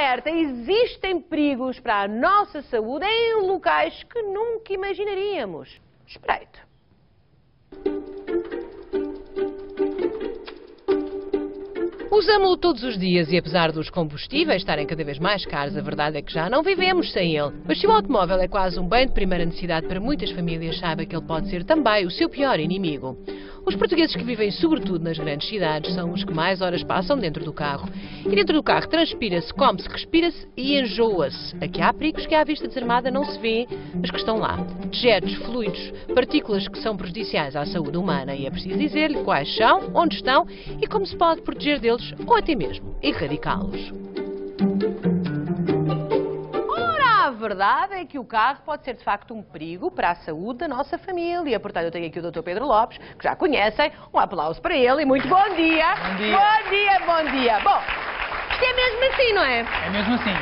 alerta, existem perigos para a nossa saúde em locais que nunca imaginaríamos. Espreite. Usamos-lo todos os dias e apesar dos combustíveis estarem cada vez mais caros, a verdade é que já não vivemos sem ele. Mas se o automóvel é quase um bem de primeira necessidade para muitas famílias, saiba que ele pode ser também o seu pior inimigo. Os portugueses que vivem sobretudo nas grandes cidades são os que mais horas passam dentro do carro. E dentro do carro transpira-se, come-se, respira-se e enjoa-se. Aqui há perigos que à vista desarmada não se vê, mas que estão lá. Dejetos, fluidos, partículas que são prejudiciais à saúde humana e é preciso dizer-lhe quais são, onde estão e como se pode proteger deles ou até mesmo erradicá-los. A verdade é que o carro pode ser de facto um perigo para a saúde da nossa família. Portanto, eu tenho aqui o Dr. Pedro Lopes, que já conhecem. Um aplauso para ele e muito bom dia. Bom dia. Bom dia, bom dia. Bom, isto é mesmo assim, não é? É mesmo assim.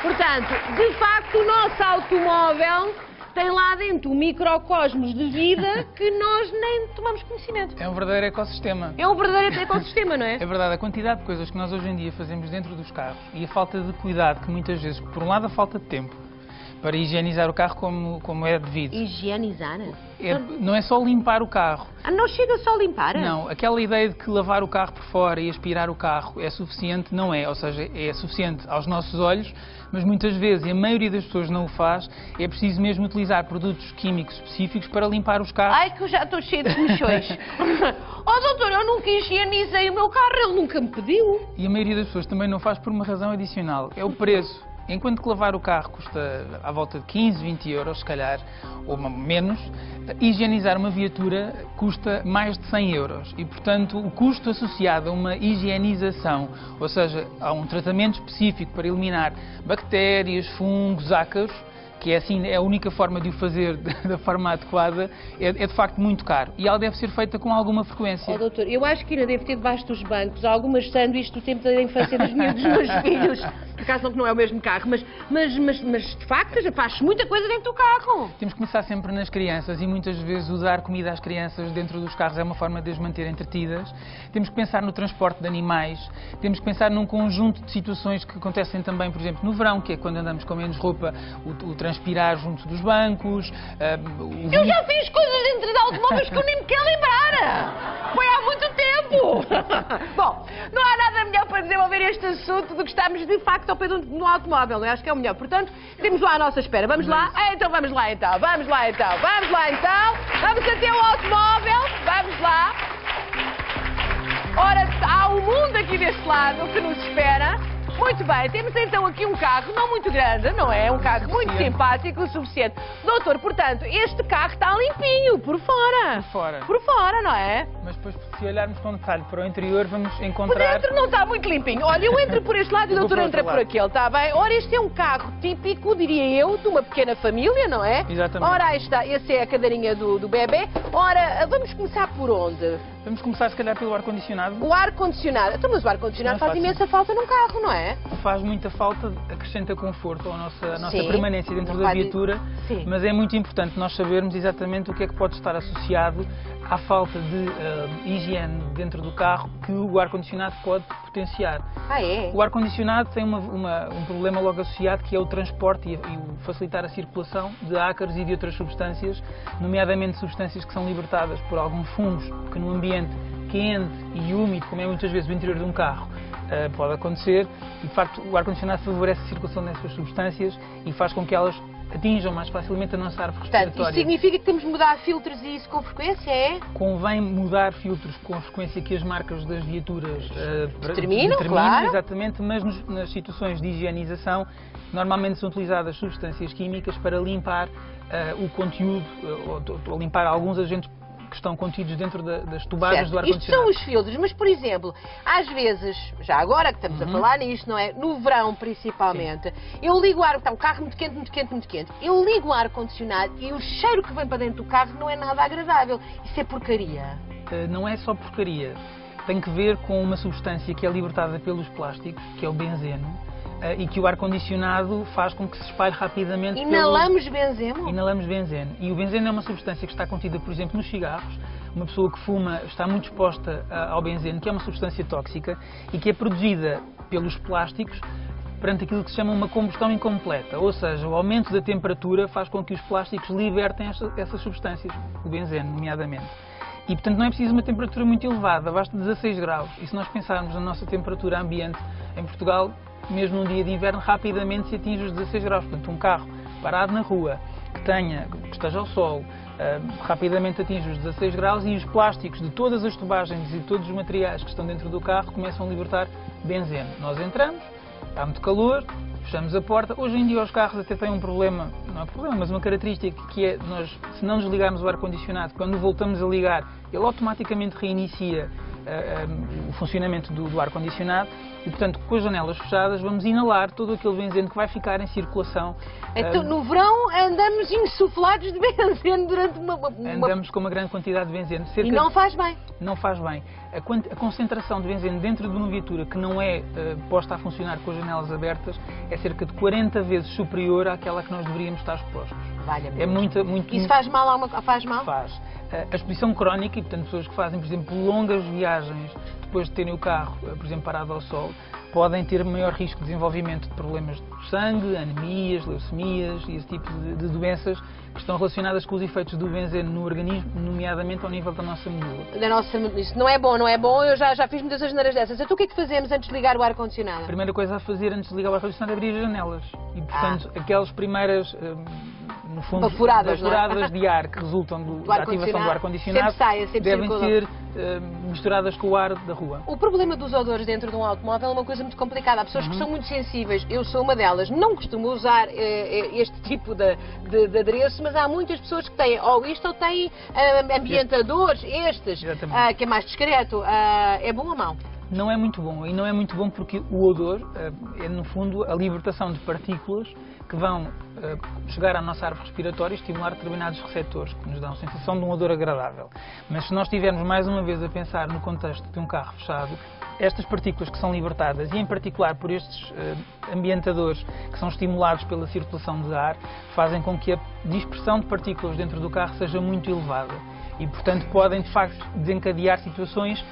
Portanto, de facto, o nosso automóvel tem lá dentro um microcosmos de vida que nós nem tomamos conhecimento. É um verdadeiro ecossistema. É um verdadeiro ecossistema, não é? É verdade, a quantidade de coisas que nós hoje em dia fazemos dentro dos carros e a falta de cuidado que muitas vezes, por um lado, a falta de tempo para higienizar o carro como é devido. Higienizar? Não é só limpar o carro. Ah, não chega só a limpar? Não, aquela ideia de que lavar o carro por fora e aspirar o carro é suficiente, não é. Ou seja, é suficiente aos nossos olhos, mas muitas vezes, e a maioria das pessoas não o faz, é preciso mesmo utilizar produtos químicos específicos para limpar os carros. Ai, que eu já estou cheio de comichões. Oh, doutor, eu nunca higienizei o meu carro, ele nunca me pediu. E a maioria das pessoas também não faz por uma razão adicional, é o preço. Enquanto que lavar o carro custa à volta de 15, 20 euros, se calhar, ou menos, higienizar uma viatura custa mais de 100 euros. E, portanto, o custo associado a uma higienização, ou seja, a um tratamento específico para eliminar bactérias, fungos, ácaros, que é assim, é a única forma de o fazer da forma adequada, é de facto muito caro. E ela deve ser feita com alguma frequência. Oh, doutor, eu acho que ainda deve ter debaixo dos bancos algumas sanduíches do tempo da infância dos meus filhos. Por acaso não é o mesmo carro, mas de facto faz muita coisa dentro do carro. Temos que começar sempre nas crianças e muitas vezes usar comida às crianças dentro dos carros é uma forma de as manter entretidas. Temos que pensar no transporte de animais, temos que pensar num conjunto de situações que acontecem também, por exemplo, no verão, que é quando andamos com menos roupa, o transpirar junto dos bancos. Eu já fiz coisas dentro de automóveis que eu nem me quero lembrar. Foi há muito tempo. Bom, não há nada melhor para desenvolver este assunto do que estarmos de facto ao pé no automóvel, não é? Acho que é o melhor. Portanto, temos lá à nossa espera. Vamos lá? Então vamos lá então. Vamos lá então. Vamos lá então. Vamos até o automóvel. Vamos lá. Ora, há o mundo aqui deste lado que nos espera. Muito bem, temos então aqui um carro não muito grande, não é? Um carro muito simpático, o suficiente. Doutor, portanto, este carro está limpinho, por fora. Por fora. Por fora, não é? Mas depois, se olharmos com detalhe para o interior, vamos encontrar... Por dentro não está muito limpinho. Olha, eu entro por este lado e o doutor entra por aquele, está bem? Ora, este é um carro típico, diria eu, de uma pequena família, não é? Exatamente. Ora, aí está, essa é a cadeirinha do bebê. Ora, vamos começar por onde? Vamos começar, se calhar, pelo ar-condicionado. O ar-condicionado. Então, mas o ar-condicionado faz imensa falta num carro, não é? Faz muita falta, acrescenta conforto à nossa Sim, permanência dentro da viatura, Sim. Mas é muito importante nós sabermos exatamente o que é que pode estar associado à falta de higiene dentro do carro que o ar-condicionado pode potenciar. Ah, é? O ar-condicionado tem um problema logo associado, que é o transporte e o facilitar a circulação de ácaros e de outras substâncias, nomeadamente substâncias que são libertadas por alguns fungos, que no ambiente quente e úmido, como é muitas vezes o interior de um carro, pode acontecer, e de facto o ar-condicionado favorece a circulação dessas substâncias e faz com que elas atinjam mais facilmente a nossa árvore respiratória. Portanto, isso significa que temos de mudar filtros e isso com frequência, é? Convém mudar filtros com a frequência que as marcas das viaturas determinam, claro. Exatamente, mas nas situações de higienização, normalmente são utilizadas substâncias químicas para limpar o conteúdo, ou limpar alguns agentes que estão contidos dentro das tubagens do ar-condicionado. Isto são os filtros, mas, por exemplo, às vezes, já agora que estamos a falar nisto, não é? No verão, principalmente, eu ligo o ar, está um carro muito quente, muito quente, muito quente, eu ligo o ar-condicionado e o cheiro que vem para dentro do carro não é nada agradável. Isso é porcaria. Não é só porcaria. Tem que ver com uma substância que é libertada pelos plásticos, que é o benzeno, e que o ar-condicionado faz com que se espalhe rapidamente. Inalamos benzeno? Inalamos benzeno. E o benzeno é uma substância que está contida, por exemplo, nos cigarros. Uma pessoa que fuma está muito exposta ao benzeno, que é uma substância tóxica e que é produzida pelos plásticos perante aquilo que se chama uma combustão incompleta, ou seja, o aumento da temperatura faz com que os plásticos libertem essas substâncias, o benzeno, nomeadamente. E, portanto, não é preciso uma temperatura muito elevada, basta 16 graus. E se nós pensarmos na nossa temperatura ambiente em Portugal, mesmo num dia de inverno, rapidamente se atinge os 16 graus. Portanto, um carro parado na rua, que esteja ao sol, rapidamente atinge os 16 graus e os plásticos de todas as tubagens e todos os materiais que estão dentro do carro começam a libertar benzeno. Nós entramos, está muito calor, fechamos a porta. Hoje em dia os carros até têm um problema, não é problema, mas uma característica que é, se não desligarmos o ar-condicionado, quando voltamos a ligar, ele automaticamente reinicia o funcionamento do ar-condicionado e, portanto, com as janelas fechadas, vamos inalar todo aquele benzeno que vai ficar em circulação. Então, no verão, andamos insuflados de benzeno durante uma... Andamos com uma grande quantidade de benzeno. E não faz bem. Não faz bem. A concentração de benzeno dentro de uma viatura que não é posta a funcionar com as janelas abertas é cerca de 40 vezes superior àquela que nós deveríamos estar expostos. É muito... Isso faz mal? Faz mal? Faz. A exposição crónica, e portanto pessoas que fazem, por exemplo, longas viagens depois de terem o carro, por exemplo, parado ao sol, podem ter maior risco de desenvolvimento de problemas de sangue, anemias, leucemias e esse tipo de doenças que estão relacionadas com os efeitos do benzeno no organismo, nomeadamente ao nível da nossa medula. Isso não é bom, não é bom. Eu já fiz muitas asneiras dessas. Então o que é que fazemos antes de ligar o ar-condicionado? A primeira coisa a fazer antes de ligar o ar-condicionado é abrir as janelas. E, portanto, aquelas primeiras... no fundo, furadas de ar que resultam da ativação do ar-condicionado devem ser misturadas com o ar da rua. O problema dos odores dentro de um automóvel é uma coisa muito complicada. Há pessoas que são muito sensíveis. Eu sou uma delas. Não costumo usar este tipo de adereço, mas há muitas pessoas que têm ou isto ou têm ambientadores, que é mais discreto. É bom ou mau? Não é muito bom. E não é muito bom porque o odor é, no fundo, a libertação de partículas que vão chegar à nossa árvore respiratória e estimular determinados receptores que nos dão a sensação de um odor agradável. Mas se nós estivermos mais uma vez a pensar no contexto de um carro fechado, estas partículas que são libertadas, e em particular por estes ambientadores que são estimulados pela circulação de ar, fazem com que a dispersão de partículas dentro do carro seja muito elevada e, portanto, podem de facto desencadear situações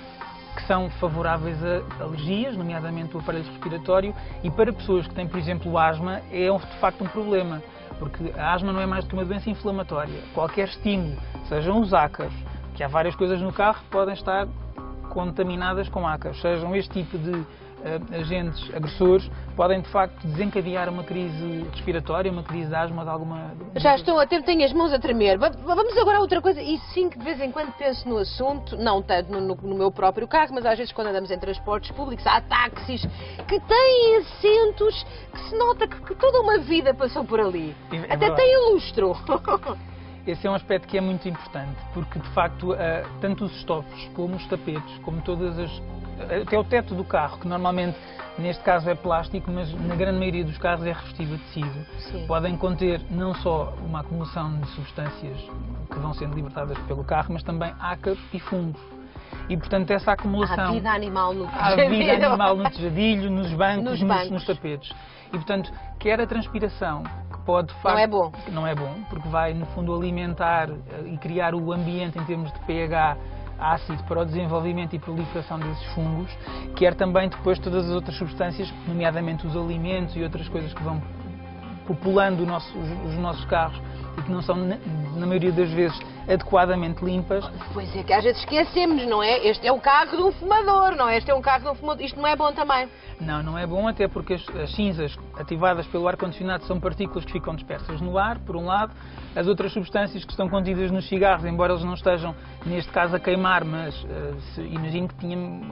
que são favoráveis a alergias, nomeadamente o aparelho respiratório, e para pessoas que têm, por exemplo, asma, é de facto um problema, porque a asma não é mais do que uma doença inflamatória. Qualquer estímulo, sejam os ácaros, que há várias coisas no carro que podem estar contaminadas com ácaros, sejam este tipo de agentes agressores, podem de facto desencadear uma crise respiratória, uma crise de asma de alguma... Já estou a ter, tenho as mãos a tremer. Vamos agora a outra coisa, e sim que de vez em quando penso no assunto, não tanto no meu próprio carro, mas às vezes quando andamos em transportes públicos, há táxis que têm assentos que se nota que toda uma vida passou por ali. Até tem lustro. Esse é um aspecto que é muito importante, porque de facto tanto os estofos como os tapetes, como até o teto do carro, que normalmente neste caso é plástico, mas na grande maioria dos carros é revestido de tecido, podem conter não só uma acumulação de substâncias que vão sendo libertadas pelo carro, mas também ácaros e fungos. E, portanto, essa acumulação... Há vida animal no tejadilho, nos bancos, nos tapetes. E, portanto, quer a transpiração, que pode... de facto, não é bom. Não é bom, porque vai, no fundo, alimentar e criar o ambiente em termos de pH ácido para o desenvolvimento e proliferação desses fungos, quer também depois todas as outras substâncias, nomeadamente os alimentos e outras coisas que vão populando os nossos carros e que não são, na maioria das vezes, adequadamente limpas. Pois é, que às vezes esquecemos, não é? Este é o carro de um fumador, não é? Este é um carro de um fumador. Isto não é bom também. Não é bom, até porque as cinzas ativadas pelo ar-condicionado são partículas que ficam dispersas no ar, por um lado. As outras substâncias que estão contidas nos cigarros, embora eles não estejam, neste caso, a queimar, mas imagino que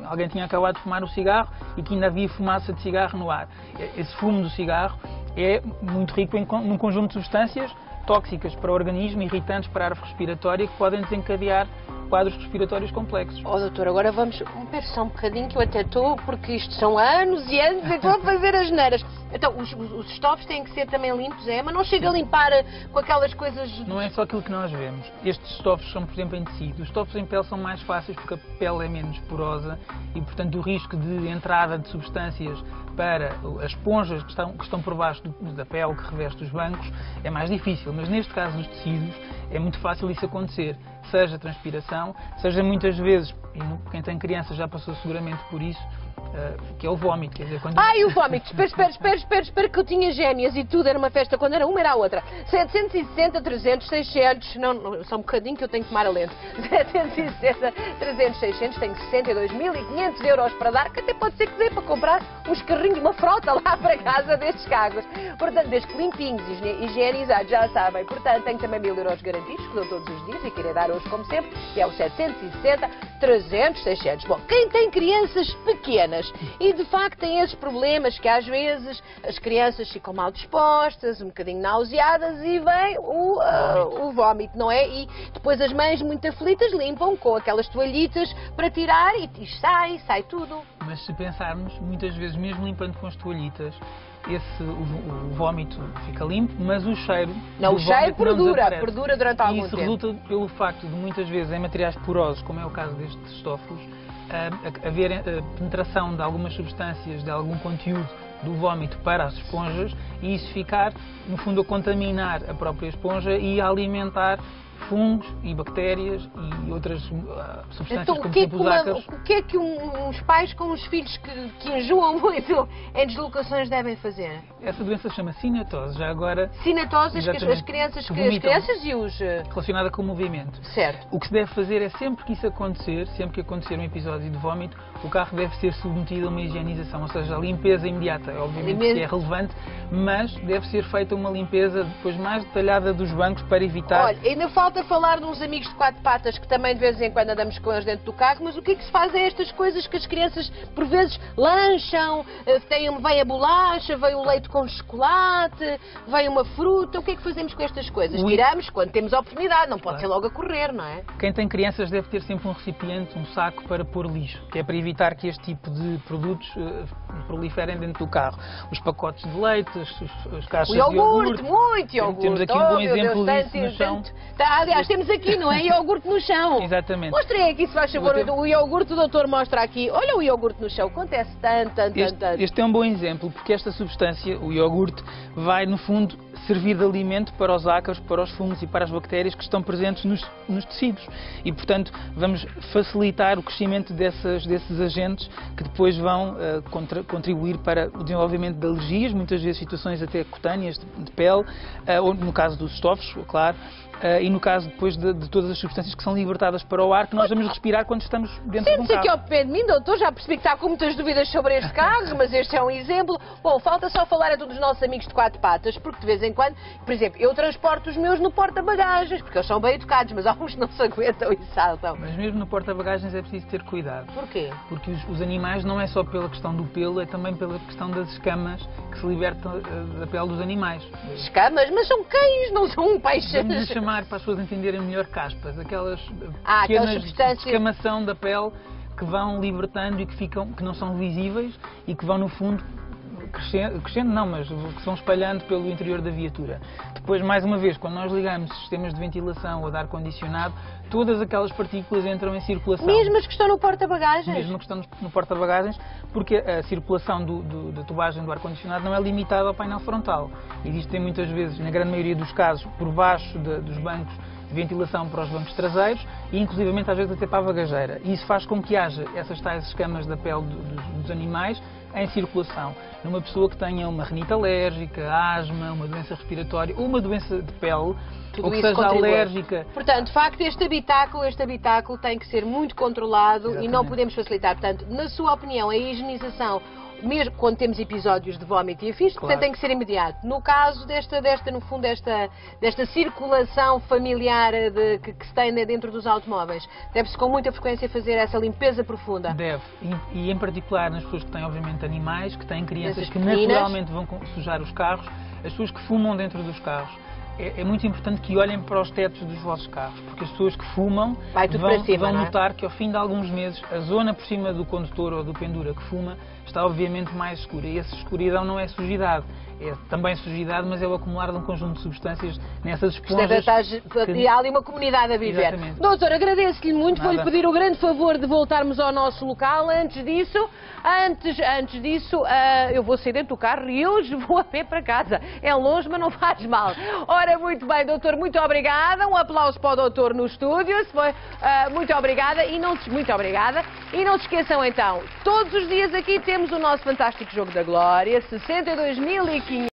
alguém tinha acabado de fumar o cigarro e que ainda havia fumaça de cigarro no ar. Esse fumo do cigarro é muito rico num conjunto de substâncias tóxicas para o organismo, irritantes para a árvore respiratória, que podem desencadear quadros respiratórios complexos. Doutor, agora vamos ver só um bocadinho, que eu até estou, porque isto são anos e anos, eu estou a fazer as neiras. Então, os estofos têm que ser também limpos, mas não chega a limpar com aquelas coisas... Não é só aquilo que nós vemos. Estes estofos são, por exemplo, em tecido. Os estofos em pele são mais fáceis porque a pele é menos porosa e, portanto, o risco de entrada de substâncias para as esponjas que estão por baixo da pele que reveste os bancos é mais difícil. Mas neste caso dos tecidos é muito fácil isso acontecer. Seja transpiração, seja muitas vezes, e quem tem crianças já passou seguramente por isso, que é o vómito. Quer dizer, quando... Ai, o vómito! Espera, que eu tinha gêmeas e tudo, era uma festa, quando era uma era a outra. 760, 300, 600, não, só um bocadinho que eu tenho que tomar a lente. 760, 300, 600, tenho 62.500 euros para dar, que até pode ser que dê para comprar uns carrinhos, uma frota lá para casa destes carros. Portanto, desde que limpinhos e higienizados, já sabem. Portanto, tenho também 1.000 euros garantidos, que dou todos os dias e queria dar hoje como sempre, que é o 760, 300, 600. Bom, quem tem crianças pequenas e de facto tem esses problemas que às vezes as crianças ficam mal dispostas, um bocadinho nauseadas e vem o vómito, não é? E depois as mães muito aflitas limpam com aquelas toalhitas para tirar e sai tudo. Mas se pensarmos, muitas vezes mesmo limpando com as toalhitas, o vómito fica limpo, mas o cheiro... Não, o cheiro perdura durante algum tempo. E isso resulta pelo facto de muitas vezes em materiais porosos, como é o caso destes estofos, haver penetração de algumas substâncias, de algum conteúdo do vómito para as esponjas e isso ficar, no fundo, a contaminar a própria esponja e a alimentar fungos e bactérias e outras substâncias, então, como exemplo os ácaros. O que é que uns pais com os filhos que enjoam muito em deslocações devem fazer? Essa doença chama cinetose, já agora... Cinetose, as crianças e os... Relacionada com o movimento. Certo. O que se deve fazer é sempre que isso acontecer, sempre que acontecer um episódio de vómito, o carro deve ser submetido a uma higienização, ou seja, a limpeza imediata. Obviamente que é relevante, mas deve ser feita uma limpeza depois mais detalhada dos bancos para evitar... Olha, ainda falta falar de uns amigos de quatro patas que também de vez em quando andamos com eles dentro do carro, mas o que é que se faz a estas coisas que as crianças por vezes lancham, vem a bolacha, vem o leite com chocolate, vem uma fruta, o que é que fazemos com estas coisas? Tiramos quando temos a oportunidade, não pode ser logo a correr, não é? Quem tem crianças deve ter sempre um recipiente, um saco para pôr lixo, que é para evitar que este tipo de produtos proliferem dentro do carro. Os pacotes de leite, as caixas de iogurte. Muito iogurte. Temos aqui um bom exemplo disso no chão. Aliás, temos aqui, não é? Iogurte no chão. Exatamente. Mostrei aqui, se faz favor, o iogurte, o doutor mostra aqui. Olha o iogurte no chão, acontece tanto. Este é um bom exemplo, porque esta substância, o iogurte, vai, no fundo, servir de alimento para os ácaros, para os fungos e para as bactérias que estão presentes nos tecidos. E, portanto, vamos facilitar o crescimento desses agentes que depois vão contribuir para o desenvolvimento de alergias, muitas vezes situações até cutâneas, de pele, ou no caso dos estofos, claro, e no caso depois de todas as substâncias que são libertadas para o ar, que nós vamos respirar quando estamos dentro de um carro. Sente-se aqui ao pé de mim, doutor, já percebi que está com muitas dúvidas sobre este carro, mas este é um exemplo. Bom, falta só falar a todos os nossos amigos de quatro patas, porque de vez em quando, por exemplo, eu transporto os meus no porta-bagagens, porque eles são bem educados, mas alguns não se aguentam e saltam. Mas mesmo no porta-bagagens é preciso ter cuidado. Porquê? Porque os animais não é só pela questão do pelo, é também pela questão das escamas que se libertam da pele dos animais. Escamas? Mas são cães, não são peixes. Vamos chamar, para as pessoas entenderem melhor, caspas, aquelas pequenas de escamação da pele que vão libertando e que não são visíveis e que vão, no fundo, crescendo não, mas que são espalhando pelo interior da viatura. Depois, mais uma vez, quando nós ligamos sistemas de ventilação ou de ar-condicionado, todas aquelas partículas entram em circulação. Mesmo as que estão no porta-bagagens? Mesmo que estão no porta-bagagens, porque a circulação da tubagem do ar-condicionado não é limitada ao painel frontal. Existem muitas vezes, na grande maioria dos casos, por baixo dos bancos de ventilação para os bancos traseiros e, inclusivamente, às vezes até para a bagageira. E isso faz com que haja essas tais escamas da pele dos animais em circulação. Numa pessoa que tenha uma rinite alérgica, asma, uma doença respiratória ou uma doença de pele, tudo ou que isso seja alérgica. Portanto, de facto, este habitáculo tem que ser muito controlado. Exatamente. E não podemos facilitar. Portanto, na sua opinião, a higienização, mesmo quando temos episódios de vómito e afins, portanto, tem que ser imediato. No caso desta circulação familiar que se tem dentro dos automóveis, deve-se com muita frequência fazer essa limpeza profunda? Deve. E em particular nas pessoas que têm, obviamente, animais, que têm crianças que naturalmente vão sujar os carros, as pessoas que fumam dentro dos carros. É muito importante que olhem para os tetos dos vossos carros, porque as pessoas que fumam vão notar que ao fim de alguns meses a zona por cima do condutor ou do pendura que fuma está obviamente mais escura. E essa escuridão não é sujidade, é também sujidade, mas é o acumular de um conjunto de substâncias nessas esponjas. E há ali uma comunidade a viver. Exatamente. Doutor, agradeço-lhe muito, vou-lhe pedir o grande favor de voltarmos ao nosso local. Antes disso, eu vou sair dentro do carro e hoje vou a pé para casa. É longe, mas não faz mal. Olha, Ora, muito bem, doutor, muito obrigada. Um aplauso para o doutor no estúdio. Muito obrigada. Muito obrigada. E não se esqueçam, então, todos os dias aqui temos o nosso fantástico Jogo da Glória, 62.500.